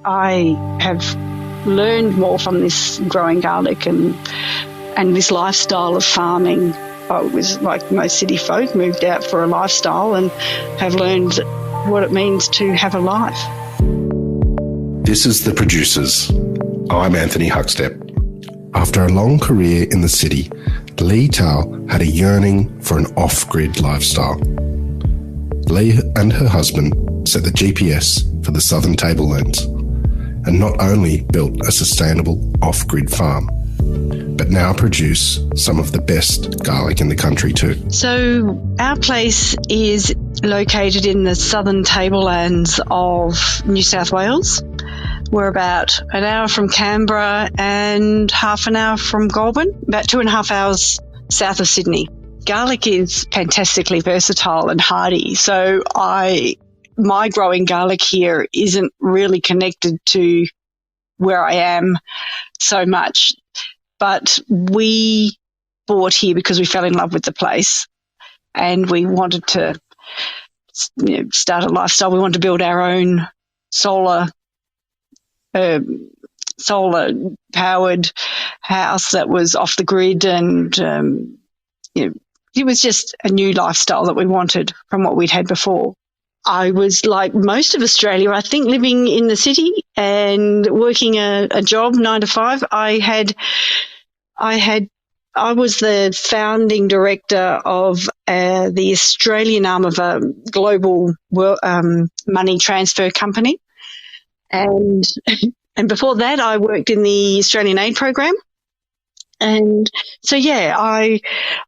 I have learned more from this growing garlic and this lifestyle of farming. I was like most city folk, moved out for a lifestyle and have learned what it means to have a life. This is The Producers. I'm Anthony Huckstep. After a long career in the city, Lee Towle had a yearning for an off-grid lifestyle. Lee and her husband set the GPS for the Southern Tablelands and not only built a sustainable off-grid farm, but now produce some of the best garlic in the country too. So our place is located in the Southern Tablelands of New South Wales. We're about an hour from Canberra and half an hour from Goulburn, about 2.5 hours south of Sydney. Garlic is fantastically versatile and hardy, so my growing garlic here isn't really connected to where I am so much. But we bought here because we fell in love with the place and we wanted to start a lifestyle. We wanted to build our own solar powered house that was off the grid, and it was just a new lifestyle that we wanted from what we'd had before. I was like most of Australia, I think, living in the city and working a job 9 to 5. I was the founding director of the Australian arm of a global money transfer company, and before that, I worked in the Australian aid program. And so, I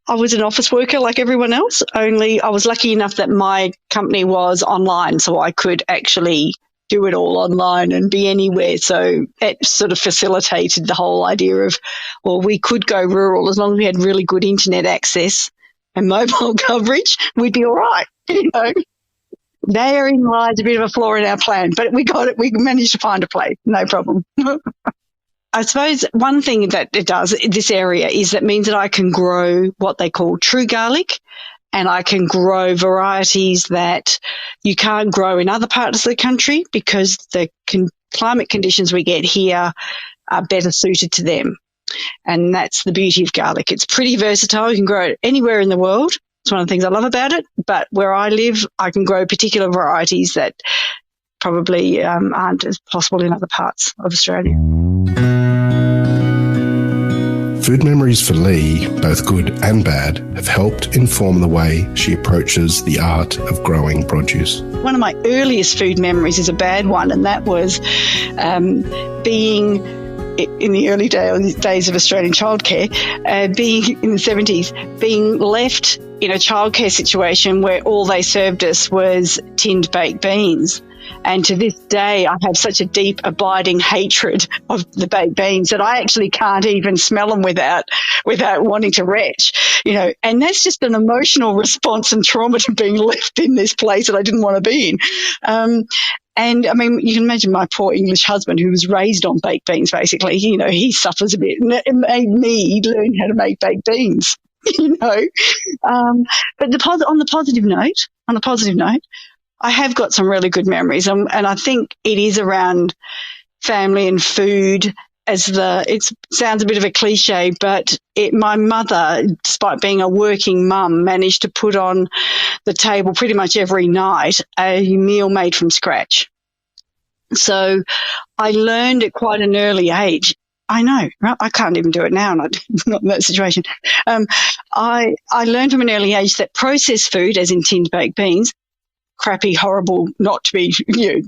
was an office worker like everyone else, only I was lucky enough that my company was online, so I could actually do it all online and be anywhere. So it sort of facilitated the whole idea of, well, we could go rural as long as we had really good internet access and mobile coverage, we'd be all right, Therein lies a bit of a flaw in our plan, but we got it. We managed to find a place, no problem. I suppose one thing that it does, this area, is that means that I can grow what they call true garlic, and I can grow varieties that you can't grow in other parts of the country because the climate conditions we get here are better suited to them. And that's the beauty of garlic. It's pretty versatile. You can grow it anywhere in the world. It's one of the things I love about it. But where I live, I can grow particular varieties that probably aren't as possible in other parts of Australia. Food memories for Lee, both good and bad, have helped inform the way she approaches the art of growing produce. One of my earliest food memories is a bad one, and that was being in the early days of Australian childcare, being in the 70s, being left in a childcare situation where all they served us was tinned baked beans. And to this day, I have such a deep, abiding hatred of the baked beans that I actually can't even smell them without wanting to retch, And that's just an emotional response and trauma to being left in this place that I didn't want to be in. And, I mean, you can imagine my poor English husband, who was raised on baked beans, basically, he suffers a bit. And it made me learn how to make baked beans, But on the positive note, I have got some really good memories, and I think it is around family and food. It sounds a bit of a cliche, but my mother, despite being a working mum, managed to put on the table pretty much every night a meal made from scratch. So I learned at quite an early age. I know, right? I can't even do it now, and I'm not in that situation. I learned from an early age that processed food, as in tinned baked beans, crappy, horrible, not to be,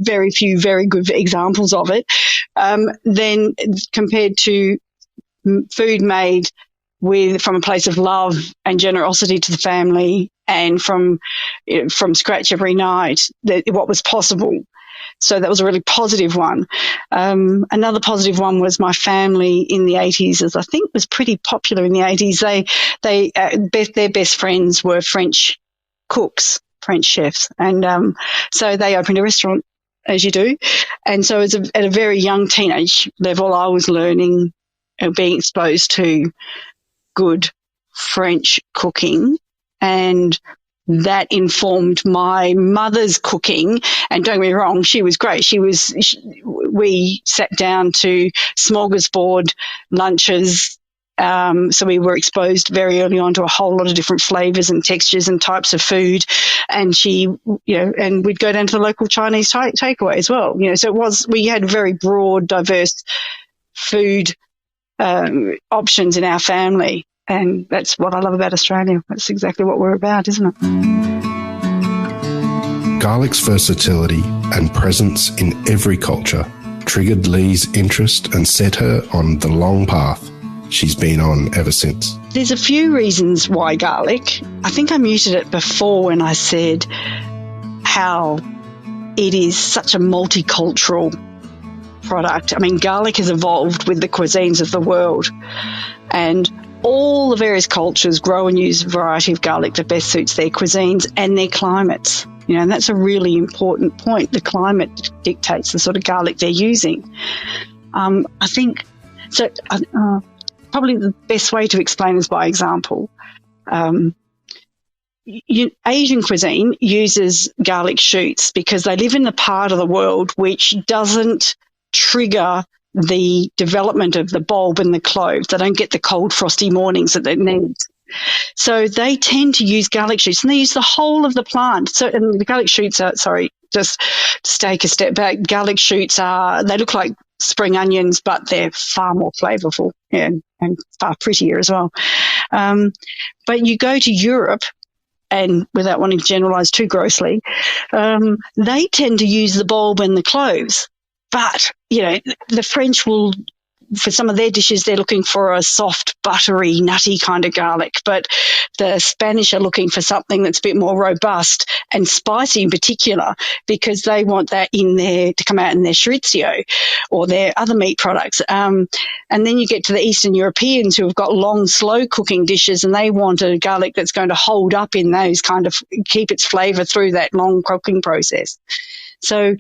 very few very good examples of it, then compared to food made from a place of love and generosity to the family and from scratch every night, what was possible. So that was a really positive one. Another positive one was my family in the 80s, as I think was pretty popular in the 80s. Their best friends were French cooks, French chefs. And so they opened a restaurant, as you do. And so at a very young teenage level, I was learning and being exposed to good French cooking, and that informed my mother's cooking. And don't get me wrong, she was great. we sat down to smorgasbord lunches. So we were exposed very early on to a whole lot of different flavours and textures and types of food. And and we'd go down to the local Chinese takeaway as well. So we had very broad, diverse food options in our family. And that's what I love about Australia. That's exactly what we're about, isn't it? Garlic's versatility and presence in every culture triggered Lee's interest and set her on the long path she's been on ever since. There's a few reasons why garlic. I think I muted it before when I said how it is such a multicultural product. I mean, garlic has evolved with the cuisines of the world, and all the various cultures grow and use a variety of garlic that best suits their cuisines and their climates. And that's a really important point. The climate dictates the sort of garlic they're using. I think so. Probably the best way to explain is by example. Asian cuisine uses garlic shoots because they live in the part of the world which doesn't trigger the development of the bulb and the cloves. They don't get the cold, frosty mornings that they need. So they tend to use garlic shoots, and they use the whole of the plant. So, and the garlic shoots are, just to take a step back, garlic shoots they look like spring onions, but they're far more flavourful and far prettier as well. But you go to Europe, and without wanting to generalise too grossly, they tend to use the bulb and the cloves. But, the French will, for some of their dishes, they're looking for a soft, buttery, nutty kind of garlic. But the Spanish are looking for something that's a bit more robust and spicy in particular, because they want that in there to come out in their chorizo or their other meat products. And then you get to the Eastern Europeans who have got long, slow cooking dishes, and they want a garlic that's going to hold up in those keep its flavour through that long cooking process. So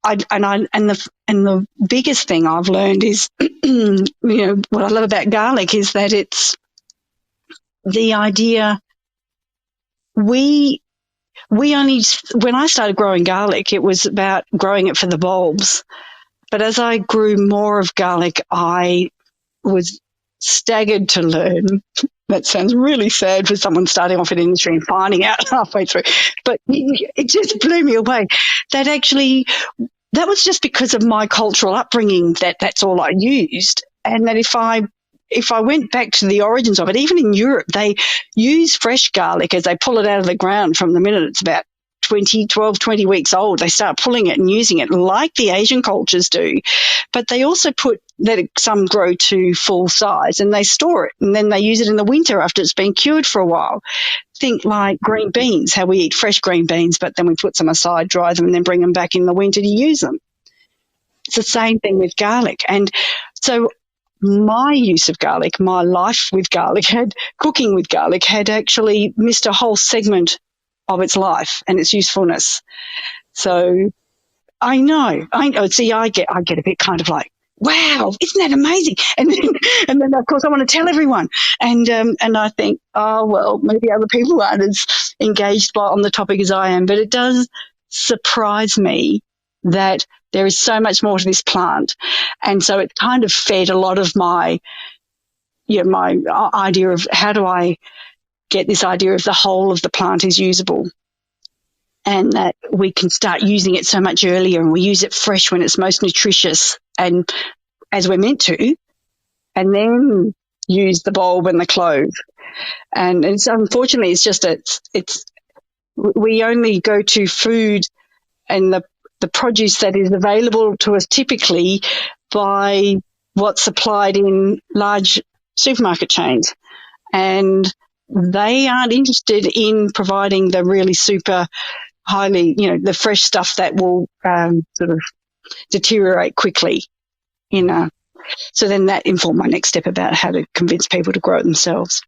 the biggest thing I've learned is, what I love about garlic is that it's the idea. When I started growing garlic, it was about growing it for the bulbs. But as I grew more of garlic, I was staggered to learn. That sounds really sad for someone starting off in industry and finding out halfway through. But it just blew me away that was just because of my cultural upbringing that's all I used. And that if I went back to the origins of it, even in Europe, they use fresh garlic as they pull it out of the ground from the minute it's about 12, 20 weeks old. They start pulling it and using it like the Asian cultures do. But they also let some grow to full size, and they store it, and then they use it in the winter after it's been cured for a while. Think like green beans, how we eat fresh green beans, but then we put them aside, dry them, and then bring them back in the winter to use them. It's the same thing with garlic. And so my use of garlic, my life with garlic, cooking with garlic had actually missed a whole segment of its life and its usefulness. So I know. See, I get a bit kind of like, wow, isn't that amazing? And then of course I want to tell everyone. And I think, oh well, maybe other people aren't as engaged on the topic as I am, but it does surprise me that there is so much more to this plant. And so it kind of fed a lot of my idea of how do I get this idea of the whole of the plant is usable, and that we can start using it so much earlier, and we use it fresh when it's most nutritious and as we're meant to, and then use the bulb and the clove. And it's unfortunately we only go to food and the produce that is available to us typically by what's supplied in large supermarket chains, and they aren't interested in providing the really super highly, the fresh stuff that will sort of deteriorate quickly. So then that informed my next step about how to convince people to grow it themselves.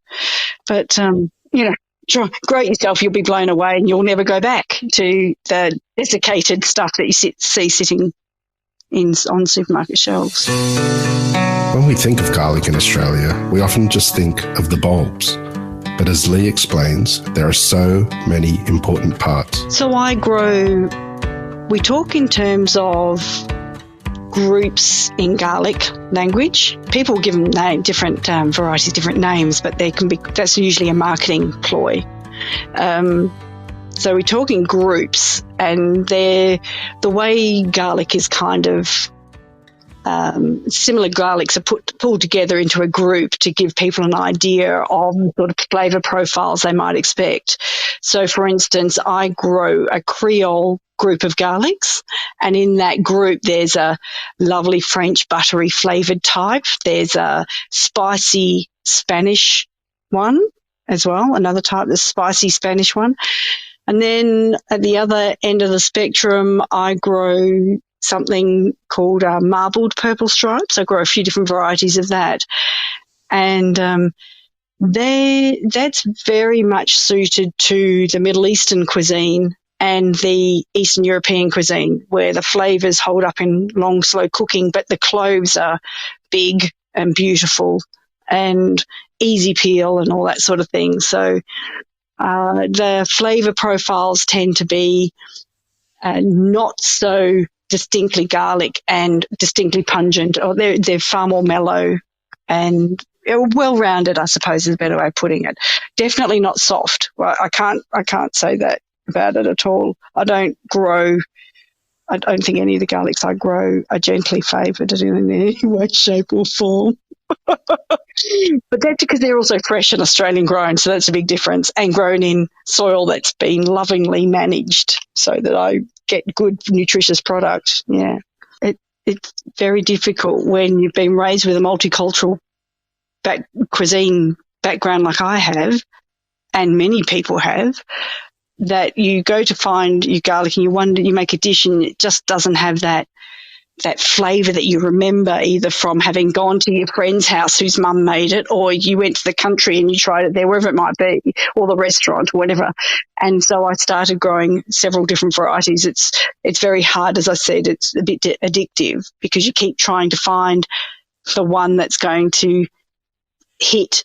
But grow it yourself, you'll be blown away, and you'll never go back to the desiccated stuff that you see sitting on supermarket shelves. When we think of garlic in Australia, we often just think of the bulbs. But as Lee explains, there are so many important parts. So I grow We talk in terms of groups in garlic language. People give them different varieties, different names, but that's usually a marketing ploy. So we're talking groups, and the way garlic is kind of similar garlics are pulled together into a group to give people an idea of sort of flavour profiles they might expect. So, for instance, I grow a Creole group of garlics, and in that group there's a lovely French buttery flavoured type. There's a spicy Spanish one as well, another type, the spicy Spanish one. And then at the other end of the spectrum, I grow something called marbled purple stripes. I grow a few different varieties of that. And that's very much suited to the Middle Eastern cuisine and the Eastern European cuisine, where the flavours hold up in long, slow cooking, but the cloves are big and beautiful and easy peel and all that sort of thing. So the flavour profiles tend to be not so distinctly garlic and distinctly pungent, or they're far more mellow and well-rounded, I suppose is a better way of putting it. Definitely not soft. Well, I can't say that about it at all. I don't think any of the garlics I grow are gently flavoured in any way, shape or form. But that's because they're also fresh and Australian grown, so that's a big difference, and grown in soil that's been lovingly managed so that I get good, nutritious product. Yeah. It's very difficult when you've been raised with a multicultural cuisine background like I have, and many people have, that you go to find your garlic and you wonder, you make a dish and it just doesn't have that flavour that you remember, either from having gone to your friend's house whose mum made it, or you went to the country and you tried it there, wherever it might be, or the restaurant or whatever. And so I started growing several different varieties. It's very hard, as I said. It's a bit addictive because you keep trying to find the one that's going to hit,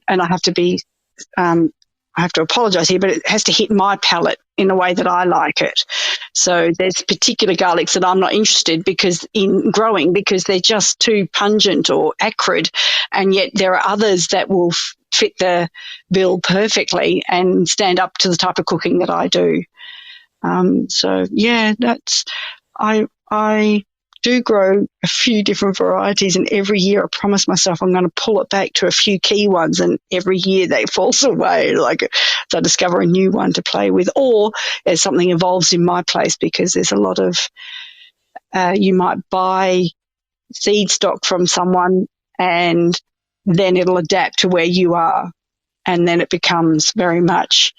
and I have to apologise here, but it has to hit my palate in a way that I like it. So there's particular garlics that I'm not interested in growing because they're just too pungent or acrid, and yet there are others that will fit the bill perfectly and stand up to the type of cooking that I do. So yeah, I do grow a few different varieties, and every year I promise myself I'm going to pull it back to a few key ones, and every year they falls away. So I discover a new one to play with, or as something evolves in my place, because there's a lot of you might buy seed stock from someone and then it'll adapt to where you are, and then it becomes very much,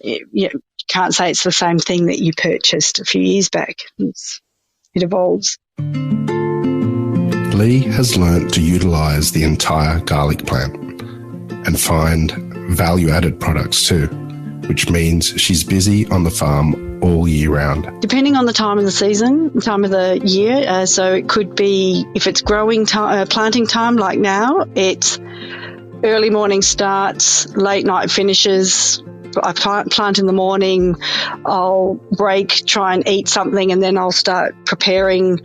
you can't say it's the same thing that you purchased a few years back. It evolves. Lee has learnt to utilise the entire garlic plant and find value-added products too, which means she's busy on the farm all year round. Depending on the time of the season, time of the year, so it could be, if it's growing time, planting time like now, it's early morning starts, late night finishes. I plant in the morning, I'll break, try and eat something, and then I'll start preparing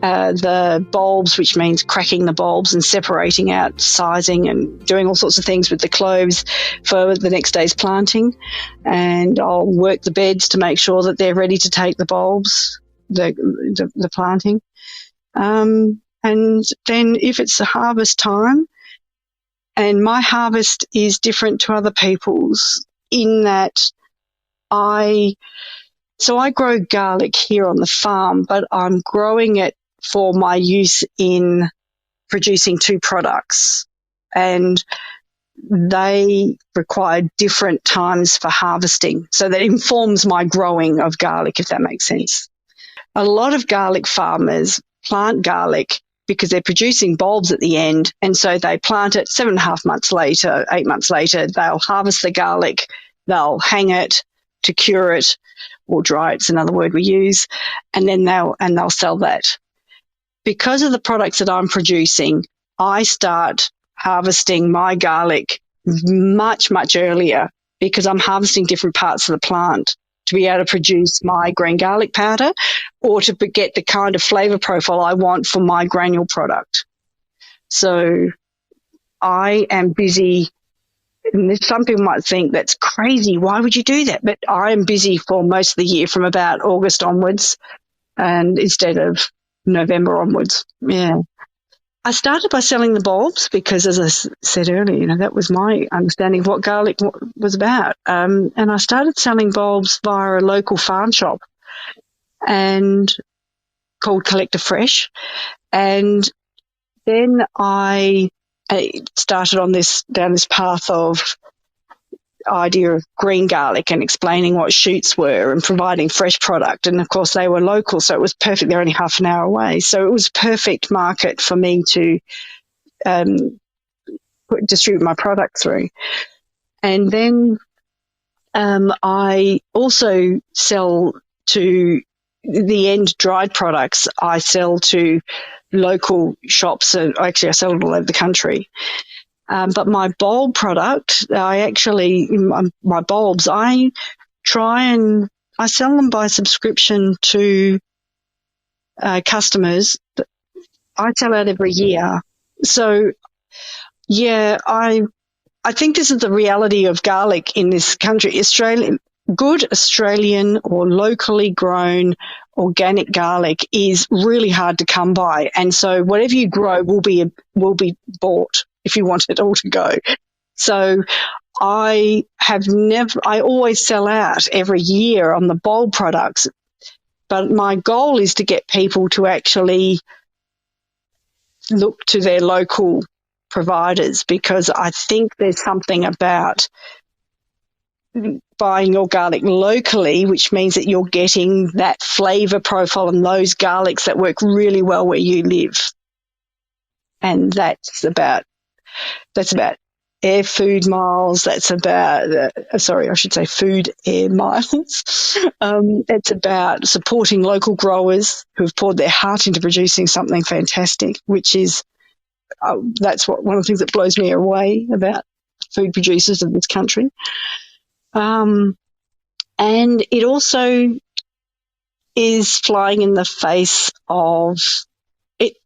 the bulbs, which means cracking the bulbs and separating out, sizing and doing all sorts of things with the cloves for the next day's planting. And I'll work the beds to make sure that they're ready to take the bulbs, the planting. And then if it's the harvest time, and my harvest is different to other people's, in that I grow garlic here on the farm, but I'm growing it for my use in producing two products, and they require different times for harvesting. So that informs my growing of garlic, if that makes sense. A lot of garlic farmers plant garlic because they're producing bulbs at the end, and so they plant it 7.5 months later, 8 months later, they'll harvest the garlic, they'll hang it to cure it, or dry it's another word we use, and then they'll sell that. Because of the products that I'm producing, I start harvesting my garlic much, much earlier, because I'm harvesting different parts of the plant to be able to produce my green garlic powder or to get the kind of flavour profile I want for my granule product. So I am busy. And some people might think that's crazy. Why would you do that? But I am busy for most of the year from about August onwards and instead of November onwards. Yeah. I started by selling the bulbs because, as I said earlier, that was my understanding of what garlic was about. And I started selling bulbs via a local farm shop and called Collector Fresh. And then I started on down this path of idea of green garlic and explaining what shoots were and providing fresh product. And of course they were local, so it was perfect. They're only half an hour away. So it was a perfect market for me to distribute my product through. And then I also sell to the end dried products. I sell to local shops. Actually, I sell it all over the country. But my bulb product, my bulbs, I sell them by subscription to customers. I sell out every year. So, yeah, I think this is the reality of garlic in this country. Good Australian or locally grown organic garlic is really hard to come by. And so whatever you grow will be bought if you want it all to go. So I always sell out every year on the bulb products, but my goal is to get people to actually look to their local providers, because I think there's something about buying your garlic locally, which means that you're getting that flavour profile and those garlics that work really well where you live. And that's about air food miles. That's about, food air miles. It's about supporting local growers who have poured their heart into producing something fantastic, which is, that's one of the things that blows me away about food producers of this country. And it also is flying in the face of it.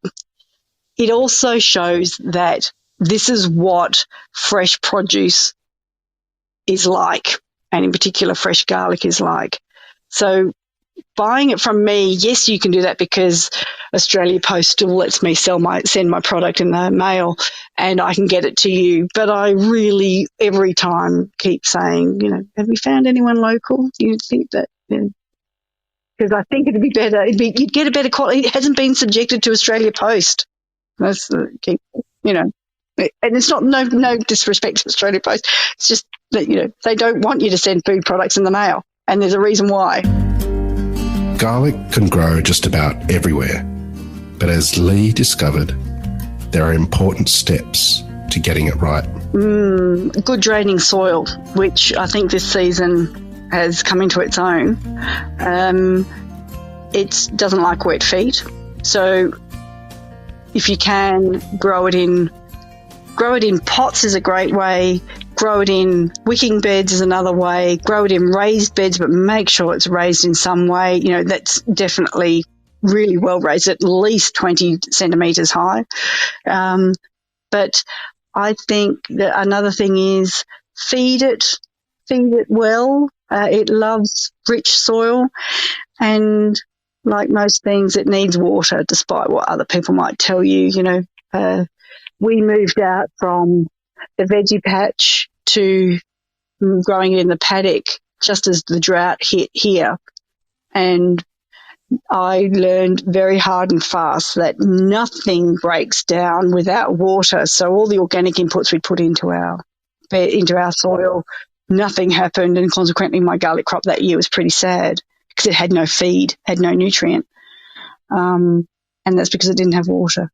It also shows that this is what fresh produce is like, and in particular fresh garlic is like. So buying it from me, yes, you can do that because Australia Post still lets me send my product in the mail and I can get it to you. But I really every time keep saying, have you found anyone local? You'd think that, because I think it'd be better. You'd get a better quality. It hasn't been subjected to Australia Post. That's the key, and it's not no disrespect to Australia Post. It's just that, they don't want you to send food products in the mail, and there's a reason why. Garlic can grow just about everywhere, but as Lee discovered, there are important steps to getting it right. Good draining soil, which I think this season has come into its own. It doesn't like wet feet, so if you can grow it in pots is a great way. Grow it in wicking beds is another way. Grow it in raised beds, but make sure it's raised in some way. That's definitely really well raised, at least 20 centimetres high. But I think that another thing is feed it well. It loves rich soil, and like most things, it needs water, despite what other people might tell you. We moved out from the veggie patch to growing it in the paddock just as the drought hit here. And I learned very hard and fast that nothing breaks down without water. So all the organic inputs we put into our soil, nothing happened. And consequently, my garlic crop that year was pretty sad because it had no feed, had no nutrient. And that's because it didn't have water.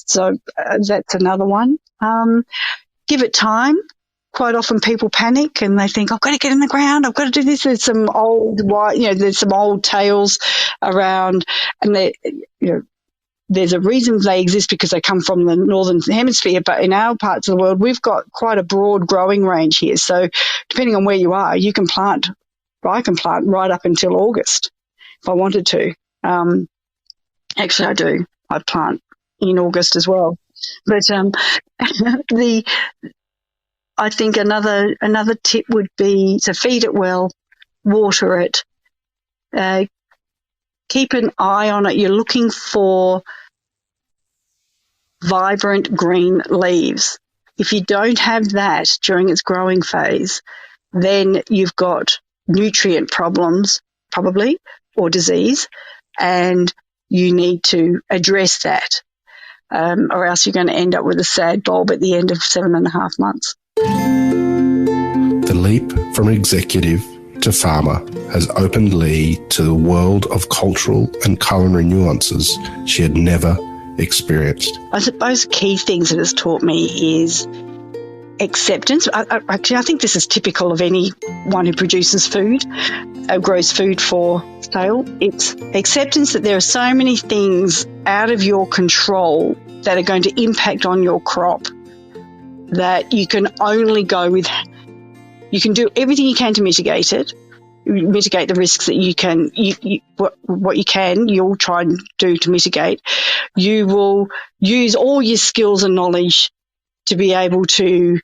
So that's another one. Give it time. Quite often people panic and they think, I've got to get in the ground, I've got to do this. There's some old tales around, and there's a reason they exist because they come from the northern hemisphere. But in our parts of the world, we've got quite a broad growing range here. So depending on where you are, you can plant I can plant right up until August if I wanted to. Actually, I do. I plant in August as well. But I think another tip would be to feed it well, water it, keep an eye on it. You're looking for vibrant green leaves. If you don't have that during its growing phase, then you've got nutrient problems probably, or disease, and you need to address that, or else you're going to end up with a sad bulb at the end of 7.5 months. The leap from executive to farmer has opened Lee to the world of cultural and culinary nuances she had never experienced. I suppose key things that it's taught me is acceptance. Actually, I think this is typical of anyone who produces food, grows food for sale. It's acceptance that there are so many things out of your control that are going to impact on your crop that you can only go with. You can do everything you can to mitigate it, mitigate the risks that you can. What you can, you'll try and do to mitigate. You will use all your skills and knowledge to be able to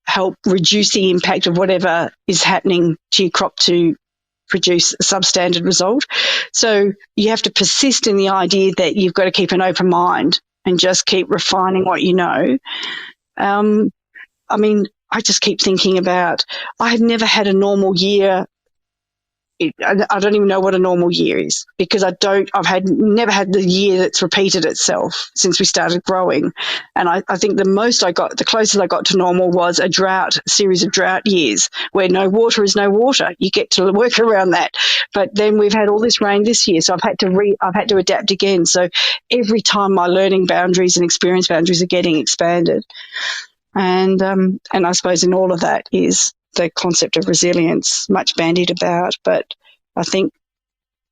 help reduce the impact of whatever is happening to your crop to produce a substandard result. So you have to persist in the idea that you've got to keep an open mind and just keep refining what you know. I mean, I just keep thinking about, I have never had a normal year. I don't even know what a normal year is, because I've never had the year that's repeated itself since we started growing. And I think the closest I got to normal was a series of drought years where no water is no water. You get to work around that. But then we've had all this rain this year, so I've had to adapt again. So every time my learning boundaries and experience boundaries are getting expanded. And I suppose in all of that is the concept of resilience, much bandied about, but I think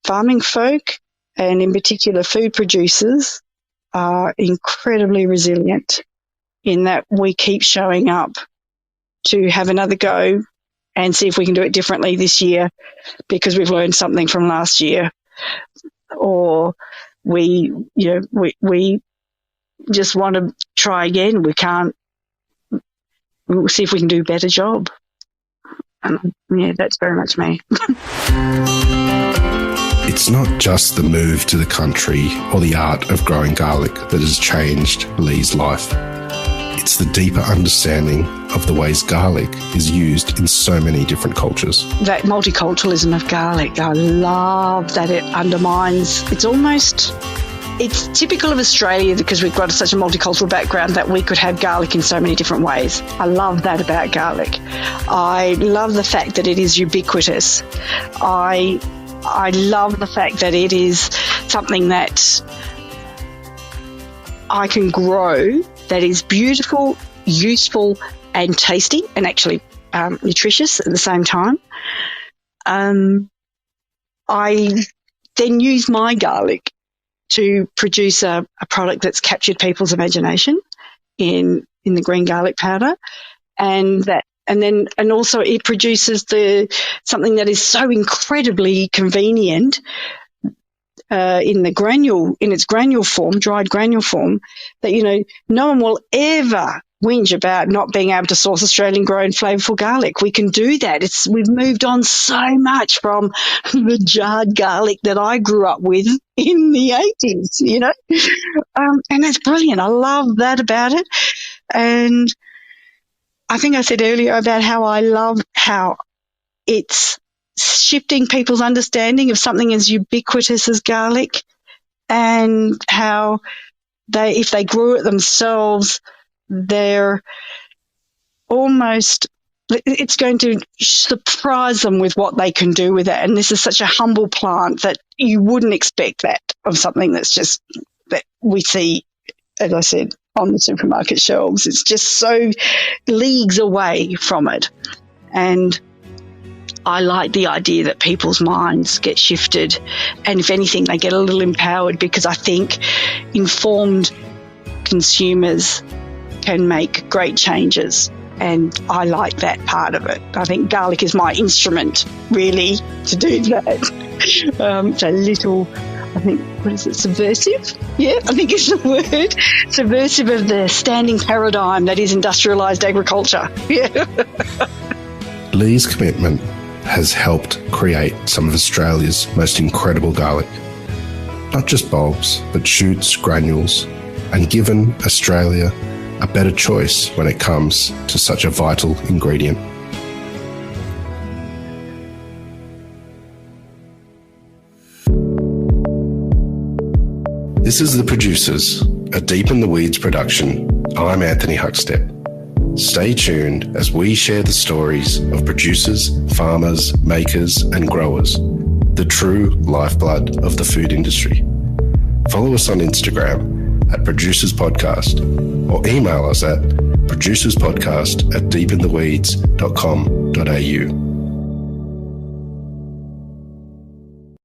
farming folk, and in particular food producers, are incredibly resilient in that we keep showing up to have another go and see if we can do it differently this year because we've learned something from last year, or we just want to try again. We'll see if we can do a better job. Yeah, that's very much me. It's not just the move to the country or the art of growing garlic that has changed Lee's life. It's the deeper understanding of the ways garlic is used in so many different cultures. That multiculturalism of garlic, I love that it undermines, it's typical of Australia because we've got such a multicultural background that we could have garlic in so many different ways. I love that about garlic. I love the fact that it is ubiquitous. I love the fact that it is something that I can grow that is beautiful, useful and tasty, and actually nutritious at the same time. I then use my garlic to produce a product that's captured people's imagination in the green garlic powder, and also it produces something that is so incredibly convenient in its granule form, dried granule form, that no one will ever whinge about not being able to source Australian grown flavourful garlic. We can do that. We've moved on so much from the jarred garlic that I grew up with in the 80s, and it's brilliant. I love that about it. And I think I said earlier about how I love how it's shifting people's understanding of something as ubiquitous as garlic, and how if they grew it themselves, it's going to surprise them with what they can do with it. And this is such a humble plant that you wouldn't expect that of something that we see, as I said, on the supermarket shelves. It's just so leagues away from it. And I like the idea that people's minds get shifted, and if anything, they get a little empowered, because I think informed consumers can make great changes. And I like that part of it. I think garlic is my instrument, really, to do that. It's a little, I think, what is it, subversive? Yeah, I think it's the word. Subversive of the standing paradigm that is industrialised agriculture. Yeah. Lee's commitment has helped create some of Australia's most incredible garlic. Not just bulbs, but shoots, granules, and given Australia a better choice when it comes to such a vital ingredient. This is The Producers, a Deep in the Weeds production. I'm Anthony Huckstep. Stay tuned as we share the stories of producers, farmers, makers, and growers, the true lifeblood of the food industry. Follow us on Instagram at Producers Podcast or email us at producerspodcast@deepintheweeds.com.au.